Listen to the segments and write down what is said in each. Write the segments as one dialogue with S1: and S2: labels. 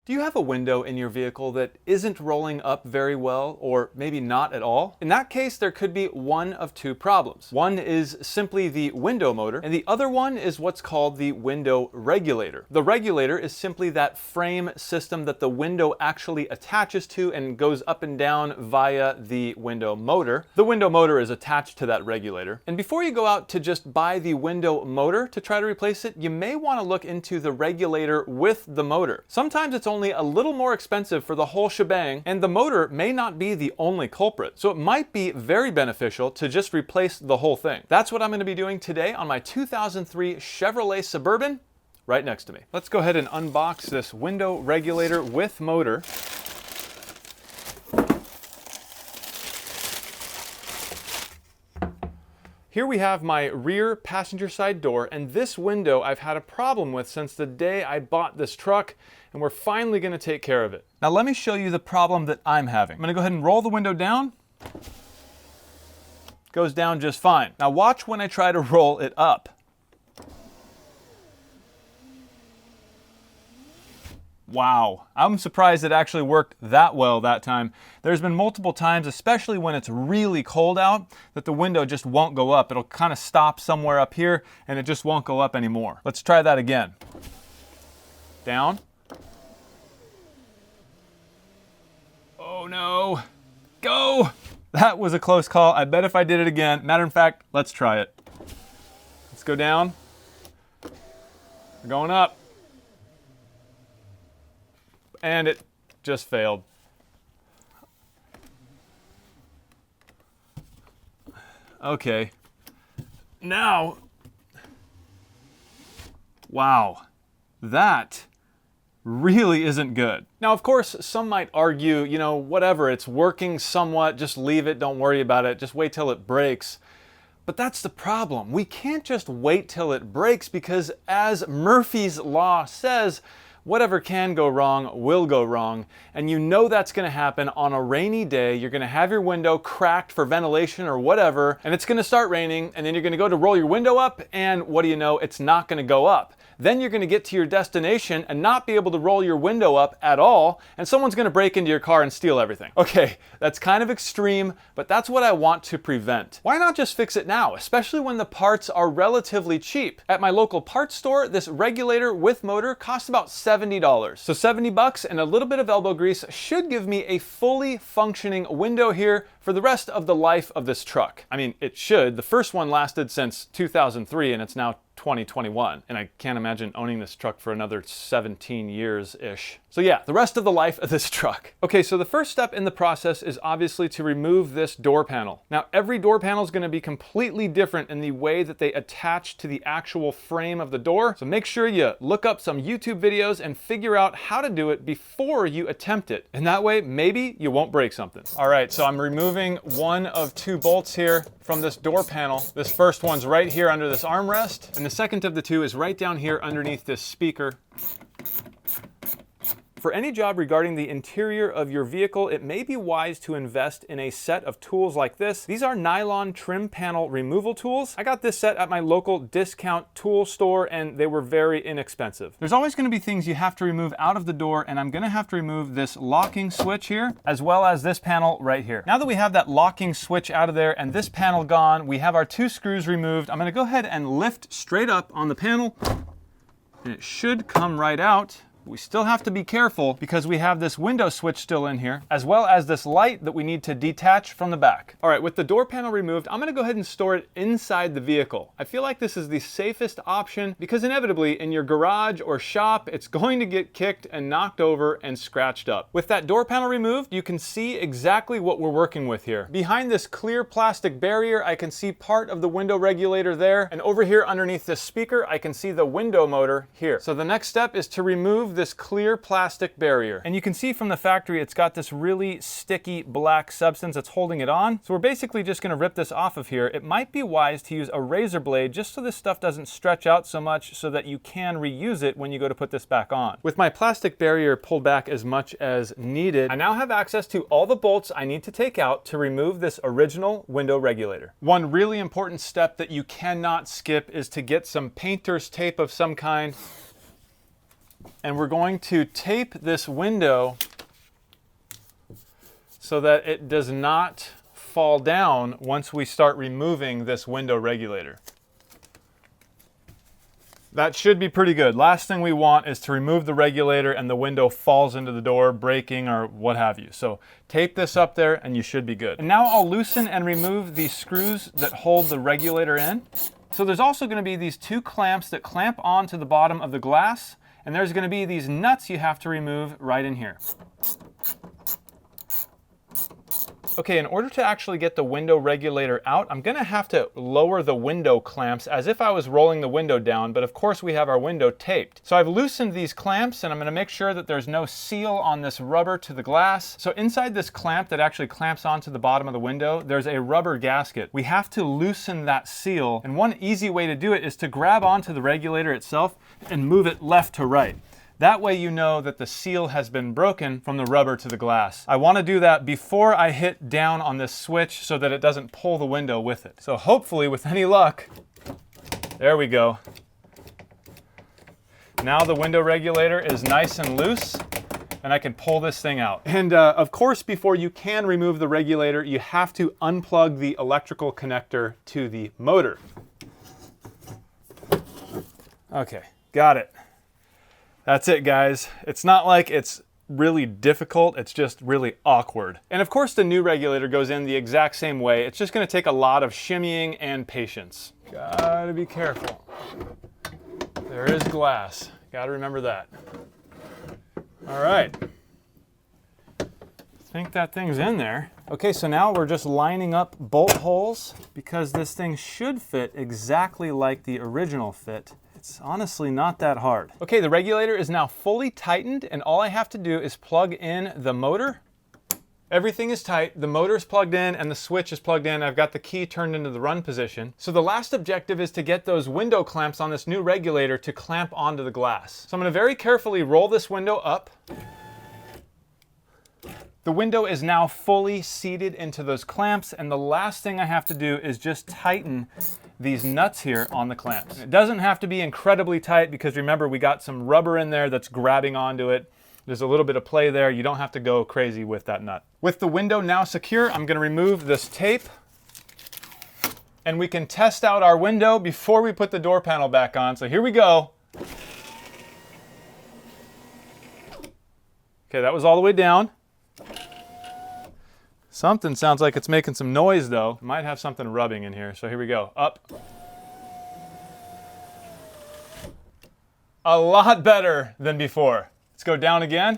S1: Do you have a window in your vehicle that isn't rolling up very well, or maybe not at all? In that case, there could be one of two problems. One is simply the window motor, and the other one is what's called the window regulator. The regulator is simply that frame system that the window actually attaches to and goes up and down via the window motor. The window motor is attached to that regulator. And before you go out to just buy the window motor to try to replace it, you may want to look into the regulator with the motor. Sometimes it's only a little more expensive for the whole shebang, and the motor may not be the only culprit. So it might be very beneficial to just replace the whole thing. That's what I'm going to be doing today on my 2003 Chevrolet Suburban right next to me. Let's go ahead and unbox this window regulator with motor. Here we have my rear passenger side door, and this window I've had a problem with since the day I bought this truck, and we're finally going to take care of it. Now let me show you the problem that I'm having. I'm going to go ahead and roll the window down. Goes down just fine. Now watch when I try to roll it up. Wow, I'm surprised it actually worked that well that time. There's been multiple times, especially when it's really cold out, that the window just won't go up. It'll kind of stop somewhere up here and it just won't go up anymore. Let's try that again. Down. Oh no, go! That was a close call. I bet if I did it again, matter of fact, let's try it. Let's go down. We're going up. And it just failed. Okay. Now, wow, that really isn't good. Now, of course, some might argue, you know, whatever, it's working somewhat, just leave it, don't worry about it, just wait till it breaks. But that's the problem. We can't just wait till it breaks because, as Murphy's Law says, whatever can go wrong will go wrong, and you know that's going to happen on a rainy day. You're going to have your window cracked for ventilation or whatever, and it's going to start raining, and then you're going to go to roll your window up, and what do you know? It's not going to go up. Then you're going to get to your destination and not be able to roll your window up at all, and someone's going to break into your car and steal everything. Okay, that's kind of extreme, but that's what I want to prevent. Why not just fix it now, especially when the parts are relatively cheap? At my local parts store, this regulator with motor costs about $70. So $70 and a little bit of elbow grease should give me a fully functioning window here for the rest of the life of this truck. I mean, it should. The first one lasted since 2003 and it's now 2021, and I can't imagine owning this truck for another 17 years-ish. So yeah, the rest of the life of this truck. Okay, so the first step in the process is obviously to remove this door panel. Now, every door panel is going to be completely different in the way that they attach to the actual frame of the door, so make sure you look up some YouTube videos and figure out how to do it before you attempt it, and that way maybe you won't break something. All right, so I'm removing one of two bolts here from this door panel. This first one's right here under this armrest, and the second of the two is right down here underneath this speaker. For any job regarding the interior of your vehicle, it may be wise to invest in a set of tools like this. These are nylon trim panel removal tools. I got this set at my local discount tool store and they were very inexpensive. There's always going to be things you have to remove out of the door, and I'm going to have to remove this locking switch here, as well as this panel right here. Now that we have that locking switch out of there and this panel gone, we have our two screws removed. I'm going to go ahead and lift straight up on the panel, and it should come right out. We still have to be careful because we have this window switch still in here, as well as this light that we need to detach from the back. All right, with the door panel removed, I'm gonna go ahead and store it inside the vehicle. I feel like this is the safest option because inevitably in your garage or shop, it's going to get kicked and knocked over and scratched up. With that door panel removed, you can see exactly what we're working with here. Behind this clear plastic barrier, I can see part of the window regulator there, and over here underneath this speaker, I can see the window motor here. So the next step is to remove this clear plastic barrier. And you can see from the factory, it's got this really sticky black substance that's holding it on. So we're basically just gonna rip this off of here. It might be wise to use a razor blade just so this stuff doesn't stretch out so much so that you can reuse it when you go to put this back on. With my plastic barrier pulled back as much as needed, I now have access to all the bolts I need to take out to remove this original window regulator. One really important step that you cannot skip is to get some painter's tape of some kind and we're going to tape this window so that it does not fall down once we start removing this window regulator. That should be pretty good. Last thing we want is to remove the regulator and the window falls into the door, breaking or what have you. So tape this up there and you should be good. And now I'll loosen and remove the screws that hold the regulator in. So there's also going to be these two clamps that clamp onto the bottom of the glass, and there's going to be these nuts you have to remove right in here. Okay, in order to actually get the window regulator out, I'm gonna have to lower the window clamps as if I was rolling the window down, but of course we have our window taped. So I've loosened these clamps and I'm gonna make sure that there's no seal on this rubber to the glass. So inside this clamp that actually clamps onto the bottom of the window, there's a rubber gasket. We have to loosen that seal, and one easy way to do it is to grab onto the regulator itself and move it left to right. That way you know that the seal has been broken from the rubber to the glass. I want to do that before I hit down on this switch so that it doesn't pull the window with it. So hopefully, with any luck, there we go. Now the window regulator is nice and loose and I can pull this thing out. And of course, before you can remove the regulator, you have to unplug the electrical connector to the motor. Okay, got it. That's it, guys. It's not like it's really difficult, it's just really awkward. And of course the new regulator goes in the exact same way. It's just gonna take a lot of shimmying and patience. Gotta be careful. There is glass, gotta remember that. All right. I think that thing's in there. Okay, so now we're just lining up bolt holes because this thing should fit exactly like the original fit. It's honestly not that hard. Okay, the regulator is now fully tightened and all I have to do is plug in the motor. Everything is tight, the motor is plugged in and the switch is plugged in. I've got the key turned into the run position. So the last objective is to get those window clamps on this new regulator to clamp onto the glass. So I'm gonna very carefully roll this window up. The window is now fully seated into those clamps, and the last thing I have to do is just tighten these nuts here on the clamps. It doesn't have to be incredibly tight because remember we got some rubber in there that's grabbing onto it. There's a little bit of play there. You don't have to go crazy with that nut. With the window now secure, I'm gonna remove this tape and we can test out our window before we put the door panel back on. So here we go. Okay, that was all the way down. Something sounds like it's making some noise though. Might have something rubbing in here, so here we go. Up. A lot better than before. Let's go down again.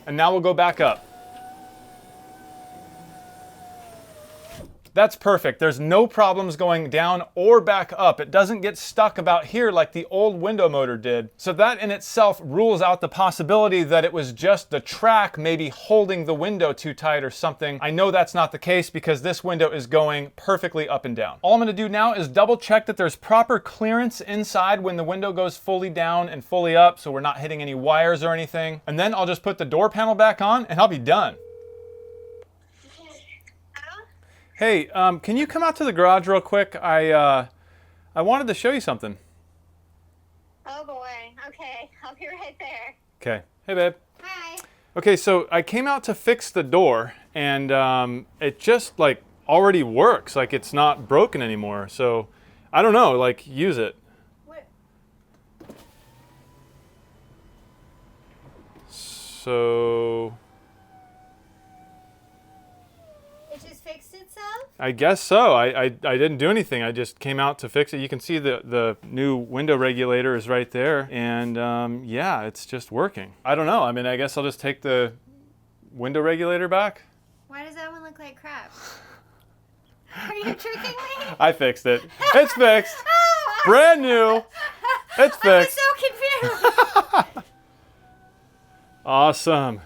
S1: And now we'll go back up. That's perfect. There's no problems going down or back up. It doesn't get stuck about here like the old window motor did. So that in itself rules out the possibility that it was just the track maybe holding the window too tight or something. I know that's not the case because this window is going perfectly up and down. All I'm gonna do now is double check that there's proper clearance inside when the window goes fully down and fully up so we're not hitting any wires or anything. And then I'll just put the door panel back on and I'll be done. Hey, can you come out to the garage real quick? I wanted to show you something.
S2: Oh boy, okay, I'll be right there.
S1: Okay, hey babe.
S2: Hi.
S1: Okay, so I came out to fix the door and it just like already works, like it's not broken anymore. So I don't know, like use it.
S2: What?
S1: So
S2: Fixed itself?
S1: I guess so. I didn't do anything. I just came out to fix it. You can see the new window regulator is right there. And yeah, it's just working. I don't know. I mean, I guess I'll just take the window regulator back.
S2: Why does that one look like crap? Are you tricking me?
S1: I fixed it. It's fixed.
S2: Oh,
S1: Brand new. It's fixed.
S2: I'm so confused.
S1: Awesome.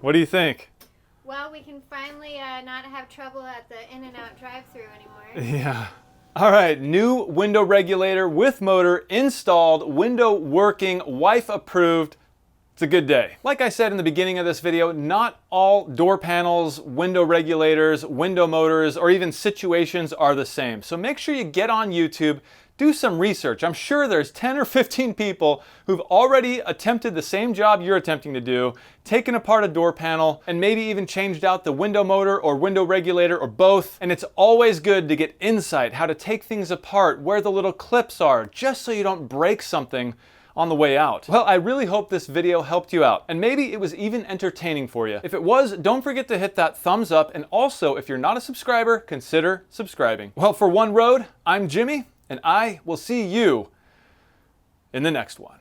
S1: What do you think?
S2: Well, we can finally not have trouble at the In-N-Out drive-thru anymore.
S1: Yeah. All right, new window regulator with motor installed, window working, wife approved. It's a good day. Like I said in the beginning of this video, not all door panels, window regulators, window motors, or even situations are the same. So make sure you get on YouTube, do some research. I'm sure there's 10 or 15 people who've already attempted the same job you're attempting to do, taken apart a door panel, and maybe even changed out the window motor or window regulator or both. And it's always good to get insight, how to take things apart, where the little clips are, just so you don't break something on the way out. Well, I really hope this video helped you out, and maybe it was even entertaining for you. If it was, don't forget to hit that thumbs up, and also, if you're not a subscriber, consider subscribing. Well, for One Road, I'm Jimmy, and I will see you in the next one.